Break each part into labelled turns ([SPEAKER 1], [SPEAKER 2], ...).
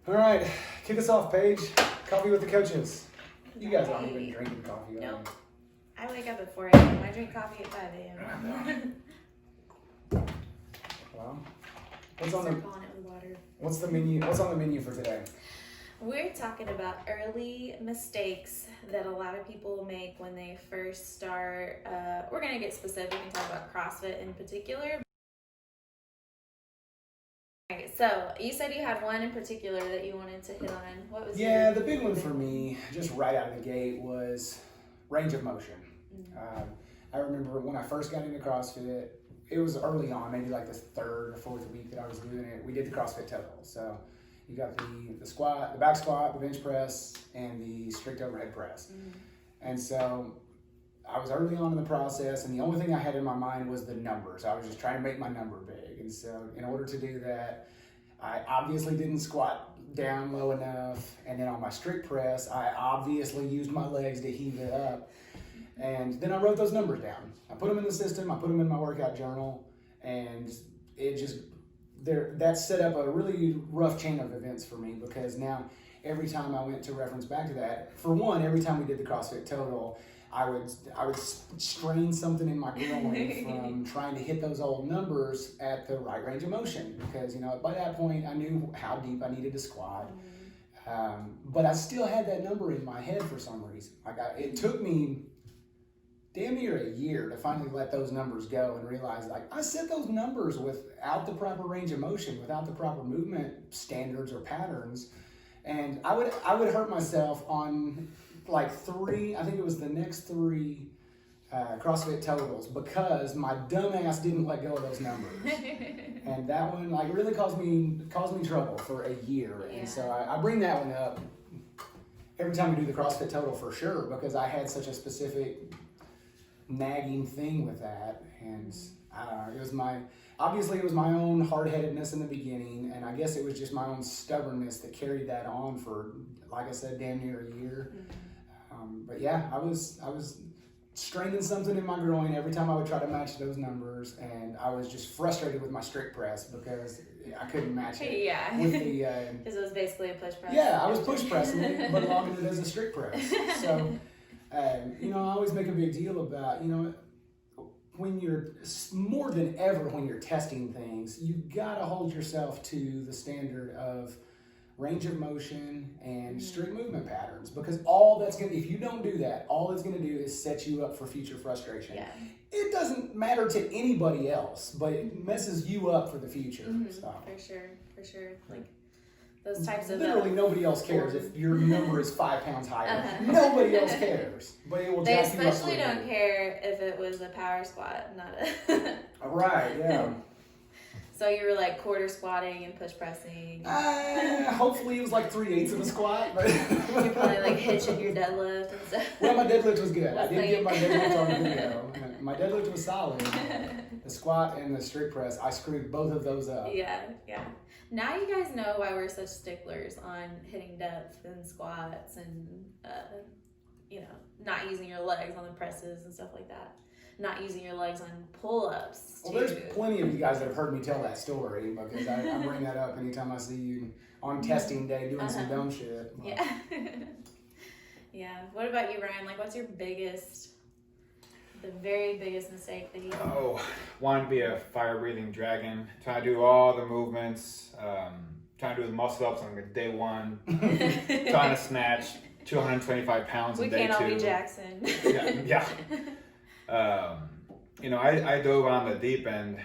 [SPEAKER 1] All right, kick us off, Paige. Coffee with the coaches. You guys aren't even drinking coffee.
[SPEAKER 2] Nope. I wake up at 4 a.m. I drink coffee at 5 a.m.
[SPEAKER 1] Wow. What's on the
[SPEAKER 2] water.
[SPEAKER 1] What's the menu? What's on the menu for today?
[SPEAKER 2] We're talking about early mistakes that a lot of people make when they first start. We're gonna get specific and talk about CrossFit in particular. All right, so you said you had one in particular that you wanted to hit on. What was?
[SPEAKER 1] The big one for me, just right out of the gate, was range of motion. I remember when I first got into CrossFit, it was early on, maybe like the third or fourth week that I was doing it. We did the CrossFit total. So you got the squat, the back squat, the bench press, and the strict overhead press. And so I was early on in the process, and the only thing I had in my mind was the numbers. I was just trying to make my number big. And so in order to do that, I obviously didn't squat down low enough. And then on my strict press, I obviously used my legs to heave it up. And then I wrote those numbers down. I put them in the system, I put them in my workout journal, and it just, that set up a really rough chain of events for me, because now every time I went to reference back to that, for one, every time we did the CrossFit total, I would strain something in my groin from trying to hit those old numbers at the right range of motion, because by that point I knew how deep I needed to squat. But I still had that number in my head for some reason. It took me damn near a year to finally let those numbers go and realize, I set those numbers without the proper range of motion, without the proper movement standards or patterns, and I would hurt myself on three. I think it was the next three CrossFit totals, because my dumb ass didn't let go of those numbers, and that one really caused me trouble for a year. Yeah. And so I bring that one up every time we do the CrossFit total for sure, because I had such a specific nagging thing with that, and it was my own hard-headedness in the beginning, and I guess it was just my own stubbornness that carried that on for, like I said, damn near a year. But yeah, I was straining something in my groin every time I would try to match those numbers, and I was just frustrated with my strict press because I couldn't match it.
[SPEAKER 2] Yeah.
[SPEAKER 1] With the
[SPEAKER 2] because it was basically a push press.
[SPEAKER 1] Yeah, I was push pressing it, but logging it as a strict press. So. I always make a big deal about, when you're, more than ever when you're testing things, you gotta hold yourself to the standard of range of motion and strict movement patterns, because if you don't do that, all it's gonna do is set you up for future frustration. Yeah. It doesn't matter to anybody else, but it messes you up for the future. So.
[SPEAKER 2] For sure. Those types of
[SPEAKER 1] literally nobody else cares if your number is 5 pounds higher. Nobody else cares, but it will.
[SPEAKER 2] They especially don't care if it was a power squat, not a.
[SPEAKER 1] Right. Yeah.
[SPEAKER 2] So you were quarter squatting and push pressing.
[SPEAKER 1] Hopefully it was 3/8 of a squat, but
[SPEAKER 2] you're probably hitching your deadlift and stuff.
[SPEAKER 1] Well, my deadlift was good. I did get my deadlift on video. My deadlift was solid. The squat and the strict press, I screwed both of those up.
[SPEAKER 2] Yeah. Now you guys know why we're such sticklers on hitting depth and squats and, not using your legs on the presses and stuff like that. Not using your legs on pull-ups.
[SPEAKER 1] Well, there's plenty of you guys that have heard me tell that story, because I bring that up anytime I see you on testing day doing some dumb shit. Well.
[SPEAKER 2] Yeah. Yeah. What about you, Ryan? What's your the very biggest mistake that you made?
[SPEAKER 3] Wanting to be a fire-breathing dragon, trying to do all the movements, trying to do the muscle-ups on day one, trying to snatch 225 pounds on day two.
[SPEAKER 2] We can't all be Jackson.
[SPEAKER 3] Yeah. I dove on the deep end,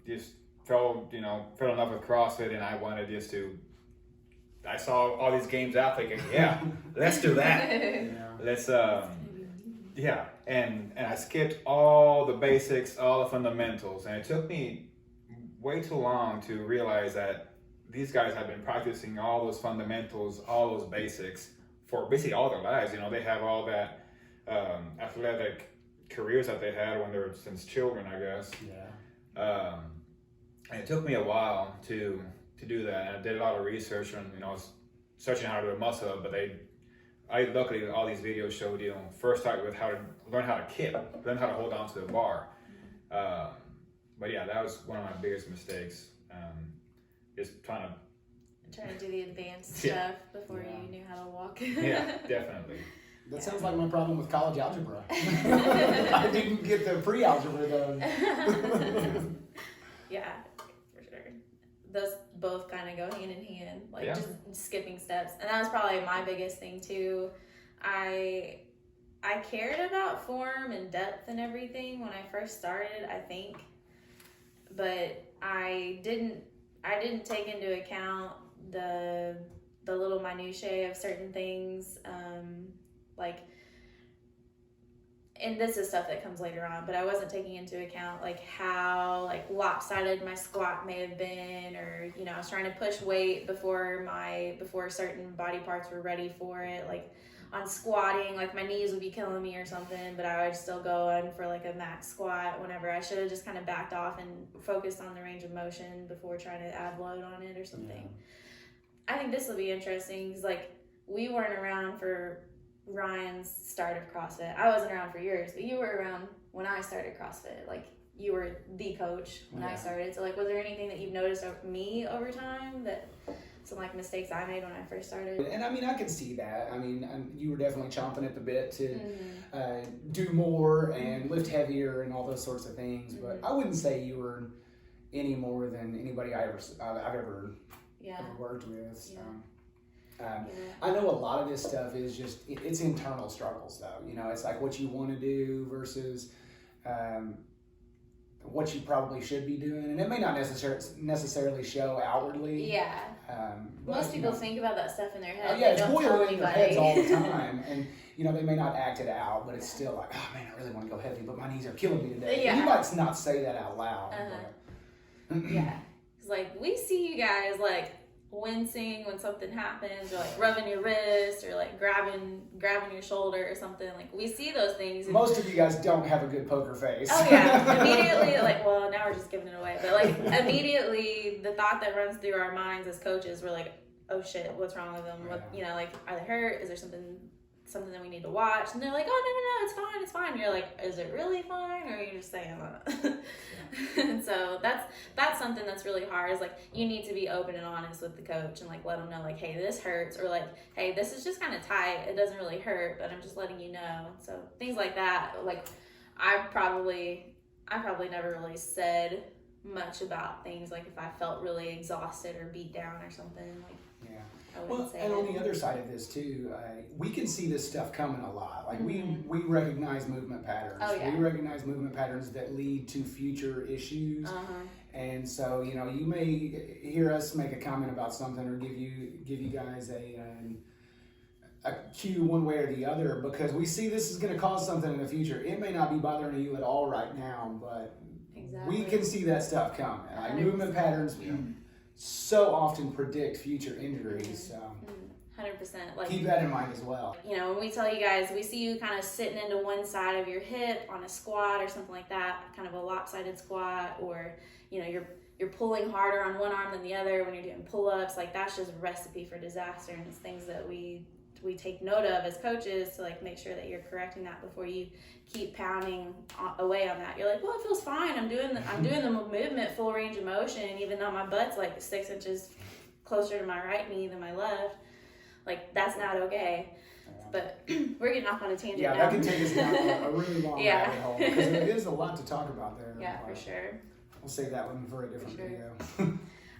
[SPEAKER 3] just fell in love with CrossFit, and I wanted I saw all these games athletes, yeah, let's do that. Let's, and I skipped all the basics, all the fundamentals, and it took me way too long to realize that these guys have been practicing all those fundamentals, all those basics for basically all their lives. They have all that athletic careers that they had when they were since children, I guess. Yeah. And it took me a while to do that, and I did a lot of research and searching how to do a muscle up, but luckily all these videos showed first start with how to learn how to kick, learn how to hold on to the bar. But yeah, that was one of my biggest mistakes. Just trying to
[SPEAKER 2] trying to do the advanced
[SPEAKER 3] Yeah.
[SPEAKER 2] stuff before you knew how to walk.
[SPEAKER 3] Yeah, definitely.
[SPEAKER 1] That sounds like my problem with college algebra. I didn't get the pre-algebra done.
[SPEAKER 2] Yeah, for sure. Those both kind of go hand in hand, like just skipping steps. And that was probably my biggest thing too. I cared about form and depth and everything when I first started, I think, but I didn't take into account the little minutiae of certain things, like, and this is stuff that comes later on, but I wasn't taking into account like how like lopsided my squat may have been, or you know, I was trying to push weight before certain body parts were ready for it. Like on squatting, like my knees would be killing me or something, but I would still go in for like a max squat whenever I should have just kind of backed off and focused on the range of motion before trying to add load on it or something. Yeah. I think this will be interesting because like we weren't around for Ryan's start of CrossFit. I wasn't around for yours, but you were around when I started CrossFit. Like you were the coach when I started. So like, was there anything that you've noticed of me over time, that some like mistakes I made when I first started?
[SPEAKER 1] And I mean, I can see that. I mean, you were definitely chomping at the bit to do more and lift heavier and all those sorts of things. But I wouldn't say you were any more than anybody I've ever worked with. So. I know a lot of this stuff is just, it's internal struggles though. You know, it's like what you want to do versus what you probably should be doing. And it may not necessarily show outwardly.
[SPEAKER 2] Yeah. Most people think about that stuff in their head.
[SPEAKER 1] Yeah, it's boiling in their heads all the time. And, you know, they may not act it out, but it's still like, oh man, I really want to go heavy, but my knees are killing me today.
[SPEAKER 2] Yeah.
[SPEAKER 1] And you might not say that out loud.
[SPEAKER 2] Yeah. It's like, we see you guys like wincing when something happens, or like rubbing your wrist, or like grabbing your shoulder or something. Like we see those things.
[SPEAKER 1] Most of you guys don't have a good poker face.
[SPEAKER 2] Oh yeah, immediately like, well, now we're just giving it away. But like immediately the thought that runs through our minds as coaches, we're like, oh shit, what's wrong with them? What, you know, like, are they hurt? Is there something that we need to watch? And they're like, oh no, it's fine. And you're like, is it really fine, or are you just saying that? And so that's something that's really hard, is like, you need to be open and honest with the coach and like let them know like, hey, this hurts, or like, hey, this is just kind of tight, it doesn't really hurt, but I'm just letting you know. So things like that, like I probably never really said much about things, like if I felt really exhausted or beat down or something, like
[SPEAKER 1] well, and on the other side of this too, we can see this stuff coming a lot. Like we recognize movement patterns.
[SPEAKER 2] Oh, yeah.
[SPEAKER 1] We recognize movement patterns that lead to future issues. And so, you know, you may hear us make a comment about something or give you guys a cue one way or the other, because we see this is going to cause something in the future. It may not be bothering you at all right now, but we can see that stuff coming. Like movement patterns so often predict future injuries.
[SPEAKER 2] 100%. Like,
[SPEAKER 1] keep that in mind as well.
[SPEAKER 2] You know, when we tell you guys, we see you kind of sitting into one side of your hip on a squat or something like that, kind of a lopsided squat, or you know, you're pulling harder on one arm than the other when you're doing pull-ups. Like that's just a recipe for disaster, and it's things that we take note of as coaches to like make sure that you're correcting that before you keep pounding away on that. You're like, well, it feels fine. I'm doing the movement full range of motion, even though my butt's like 6 inches closer to my right knee than my left. Like that's not okay. But we're getting off on a tangent now.
[SPEAKER 1] That can take us down a really long rabbit hole, because there is a lot to talk about there.
[SPEAKER 2] Yeah, for sure.
[SPEAKER 1] We'll save that one for a different video.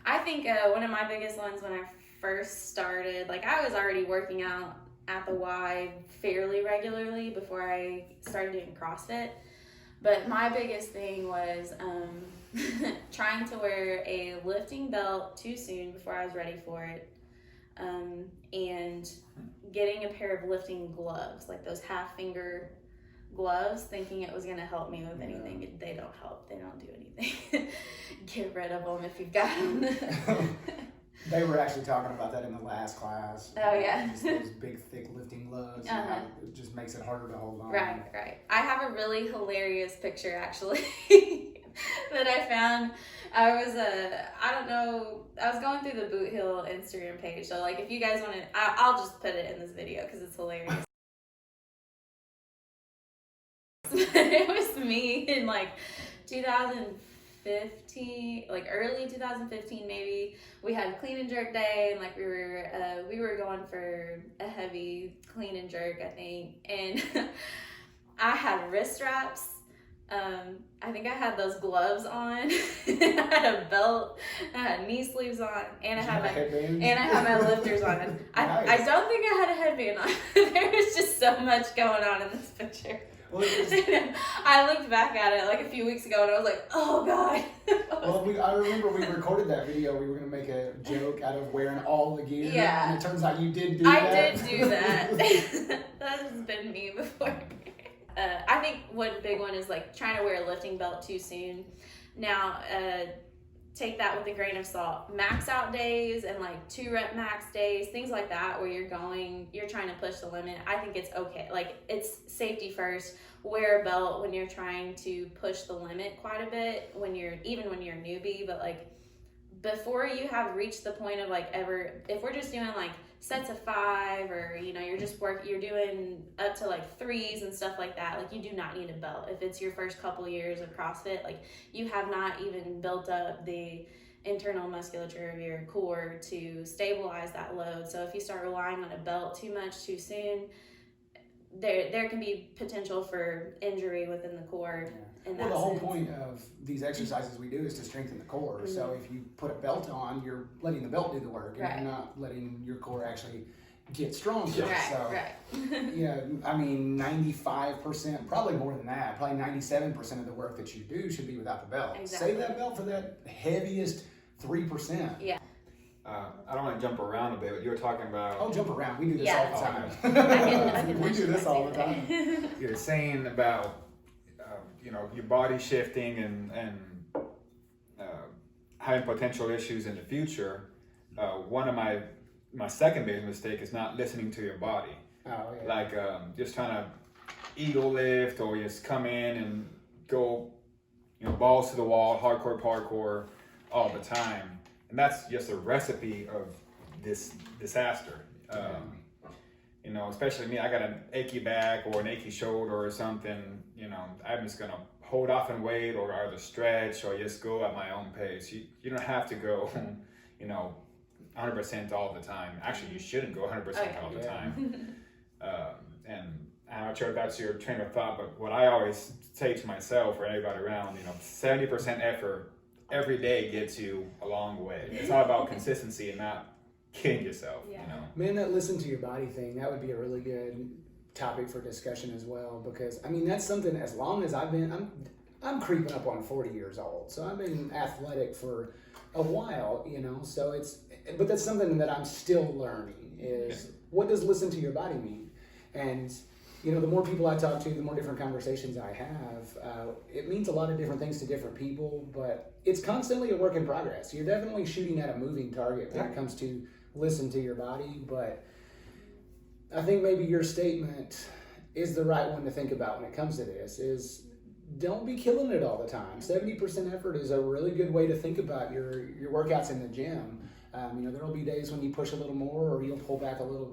[SPEAKER 2] I think one of my biggest ones when I first started, like I was already working out at the Y fairly regularly before I started doing CrossFit, but my biggest thing was trying to wear a lifting belt too soon before I was ready for it, and getting a pair of lifting gloves, like those half finger gloves, thinking it was going to help me with anything. They don't help. They don't do anything. Get rid of them if you've got them.
[SPEAKER 1] They were actually talking about that in the last class.
[SPEAKER 2] Oh, yeah.
[SPEAKER 1] Just those big, thick lifting gloves. It just makes it harder to hold on.
[SPEAKER 2] Right. I have a really hilarious picture, actually, that I found. I was going through the Boot Hill Instagram page. So, like, if you guys want to, I'll just put it in this video because it's hilarious. It was me in, like, 2015 2015, like early 2015 maybe. We had clean and jerk day, and like we were going for a heavy clean and jerk, I think, and I had wrist wraps. I think I had those gloves on. I had a belt. I had knee sleeves on, and I had my lifters on.
[SPEAKER 1] Nice.
[SPEAKER 2] I don't think I had a headband on. There was just so much going on in this picture.
[SPEAKER 1] Well,
[SPEAKER 2] I looked back at it like a few weeks ago, and I was like, "Oh God."
[SPEAKER 1] well, I remember we recorded that video. We were gonna make a joke out of wearing all the gear.
[SPEAKER 2] Yeah.
[SPEAKER 1] And it turns out you did do that.
[SPEAKER 2] I did do that. That has been me before. I think one big one is like trying to wear a lifting belt too soon. Now, take that with a grain of salt. Max out days and like 2-rep max days, things like that, where you're trying to push the limit. I think it's okay. Like, it's safety first. Wear a belt when you're trying to push the limit quite a bit, even when you're a newbie, but like before you have reached the point of like if we're just doing like sets of 5, or you're doing up to like 3s and stuff like that, like you do not need a belt. If it's your first couple years of CrossFit, like you have not even built up the internal musculature of your core to stabilize that load. So if you start relying on a belt too much too soon, there can be potential for injury within the core.
[SPEAKER 1] Yeah. Well, the whole point of these exercises we do is to strengthen the core. Mm-hmm. So if you put a belt on, you're letting the belt do the work, and
[SPEAKER 2] right.
[SPEAKER 1] you're not letting your core actually get stronger.
[SPEAKER 2] Right,
[SPEAKER 1] so,
[SPEAKER 2] right.
[SPEAKER 1] Yeah, I mean, 95%, probably more than that, probably 97% of the work that you do should be without the belt.
[SPEAKER 2] Exactly.
[SPEAKER 1] Save that belt for that heaviest 3%.
[SPEAKER 2] Yeah.
[SPEAKER 3] I don't want to jump around a bit, but you were talking about...
[SPEAKER 1] Oh, jump around. We do this
[SPEAKER 2] Yeah.
[SPEAKER 1] all the time.
[SPEAKER 2] I can
[SPEAKER 1] We do this all the time.
[SPEAKER 3] You're saying about, your body shifting and having potential issues in the future. One of my second biggest mistake is not listening to your body.
[SPEAKER 1] Oh, yeah.
[SPEAKER 3] Like just trying to ego lift, or just come in and go, balls to the wall, hardcore parkour all the time. And that's just a recipe of this disaster. Especially me, I got an achy back or an achy shoulder or something, I'm just gonna hold off and wait, or either stretch or just go at my own pace. You don't have to go, 100% all the time. Actually, you shouldn't go 100% all the time. And I'm not sure if that's your train of thought, but what I always say to myself or anybody around, 70% effort every day gets you a long way. It's all about consistency and not kidding yourself.
[SPEAKER 1] Man, that listen to your body thing, that would be a really good topic for discussion as well, because that's something, as long as I'm creeping up on 40 years old, so I've been athletic for a while, but that's something that I'm still learning is what does listen to your body mean? And the more people I talk to, the more different conversations I have, it means a lot of different things to different people, but it's constantly a work in progress. You're definitely shooting at a moving target when it comes to listen to your body, but I think maybe your statement is the right one to think about when it comes to this, is don't be killing it all the time. 70% effort is a really good way to think about your workouts in the gym. There'll be days when you push a little more, or you'll pull back a little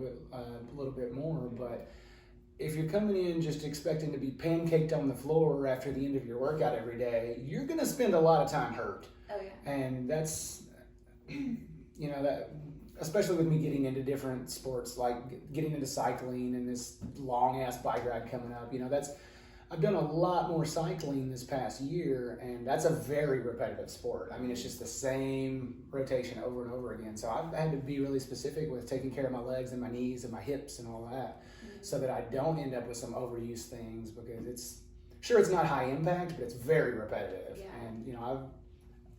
[SPEAKER 1] bit more, but if you're coming in just expecting to be pancaked on the floor after the end of your workout every day, you're going to spend a lot of time hurt.
[SPEAKER 2] Oh, yeah.
[SPEAKER 1] And that's, that, especially with me getting into different sports, like getting into cycling and this long-ass bike ride coming up, I've done a lot more cycling this past year, and that's a very repetitive sport. It's just the same rotation over and over again. So I've had to be really specific with taking care of my legs and my knees and my hips and all that, so that I don't end up with some overuse things, because it's not high impact, but it's very repetitive.
[SPEAKER 2] Yeah.
[SPEAKER 1] And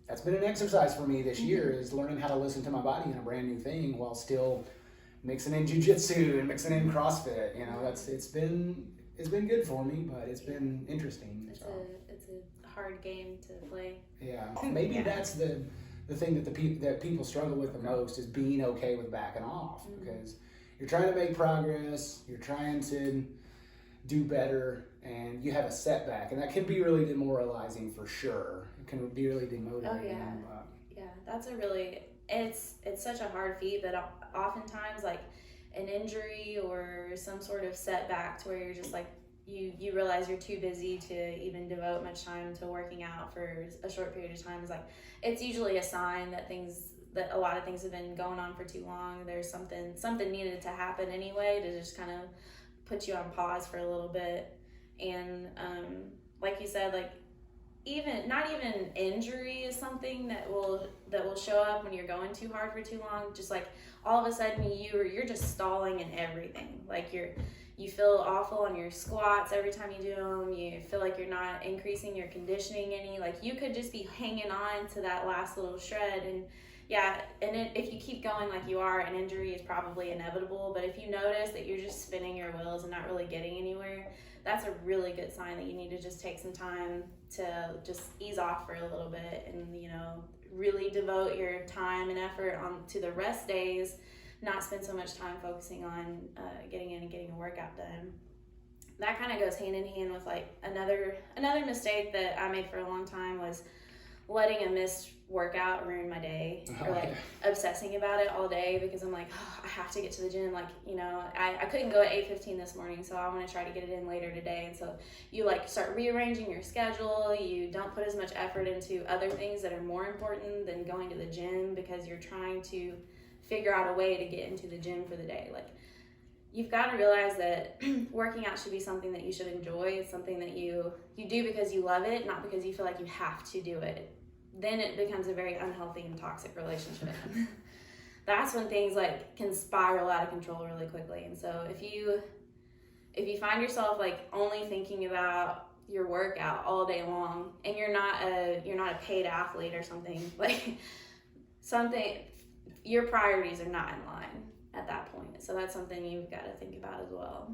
[SPEAKER 1] that's been an exercise for me this year, is learning how to listen to my body in a brand new thing while still mixing in jiu-jitsu and mixing in CrossFit. It's been good for me, but it's been interesting.
[SPEAKER 2] It's a hard game to play.
[SPEAKER 1] Yeah, maybe that's the thing that people struggle with the most, is being okay with backing off, because you're trying to make progress, you're trying to do better, and you have a setback, and that can be really demoralizing for sure. It can be really demotivating.
[SPEAKER 2] Oh yeah, that's it's such a hard feat, but oftentimes like an injury or some sort of setback to where you're just like you realize you're too busy to even devote much time to working out for a short period of time, is like, it's usually a sign that a lot of things have been going on for too long. There's something needed to happen anyway, to just kind of put you on pause for a little bit. And like you said, like, not even injury is something that will show up when you're going too hard for too long. Just like all of a sudden you're just stalling in everything. Like you feel awful on your squats every time you do them. You feel like you're not increasing your conditioning any. Like, you could just be hanging on to that last little shred. And yeah, if you keep going like you are, an injury is probably inevitable. But if you notice that you're just spinning your wheels and not really getting anywhere, that's a really good sign that you need to just take some time to just ease off for a little bit, and, you know, really devote your time and effort to the rest days, not spend so much time focusing on getting in and getting a workout done. That kind of goes hand in hand with, like, another mistake that I made for a long time was letting a missed workout ruin my day, or like obsessing about it all day, because I'm like, oh, I have to get to the gym. Like, you know, I couldn't go at 8:15 this morning, so I want to try to get it in later today. And so you like start rearranging your schedule. You don't put as much effort into other things that are more important than going to the gym, because you're trying to figure out a way to get into the gym for the day. Like, you've got to realize that working out should be something that you should enjoy. It's something that you do because you love it, not because you feel like you have to do it. Then it becomes a very unhealthy and toxic relationship. That's when things like can spiral out of control really quickly. And so if you find yourself like only thinking about your workout all day long, and you're not a paid athlete or something, like your priorities are not in line at that point. So that's something you've got to think about as well.